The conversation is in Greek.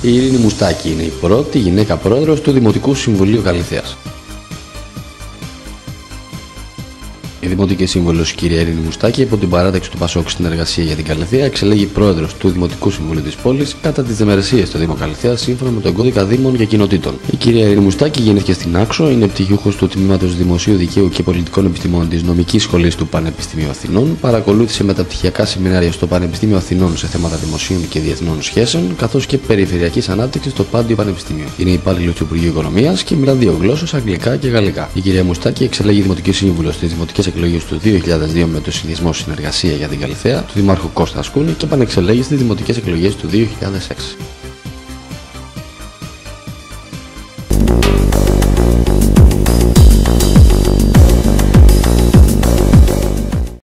Η Ειρήνη Μουστάκη είναι η πρώτη γυναίκα πρόεδρος του Δημοτικού Συμβουλίου Καλυθέας. Η Δημοτική Σύμβουλος κυρία Ειρήνη Μουστάκη, υπό την παράταξη του ΠΑΣΟΚ στην εργασία για την Καλυθέα, εξελέγει πρόεδρος του Δημοτικού Συμβουλίου της πόλης κατά τις δεμερεσίες στο Δήμο Καλυθέας σύμφωνα με τον Κώδικα Δήμων και Κοινοτήτων. Η κυρία Ειρήνη Μουστάκη γεννήθηκε στην Άξο, είναι πτυχιούχος του Τμήματος Δημοσίου Δικαίου και Πολιτικών Επιστημών της Νομικής Σχολής του Πανεπιστημίου Αθηνών, παρακολούθησε μεταπτυχιακά σεμινάρια στο Πανεπιστήμιο Αθηνών σε θέματα δημοσίων και διεθνών σχέσεων, καθώς και περιφερειακής ανάπτυξης στο Πάντιο Πανεπιστήμιο. Είναι υπάλληλος του Υπουργείου Οικονομίας και μιλά δύο γλώσσες, αγγλικά και γαλλικά. Η κυρία Μουστάκη εξελέγει Δημοτική Σύμβουλος στις δημοτικές εκλογές του 2002 με το Συνδυασμό Συνεργασία για την Καλυθέα του Δημάρχου Κώστα Ασκούνη και επανεξελέγει στις δημοτικές εκλογές του 2006.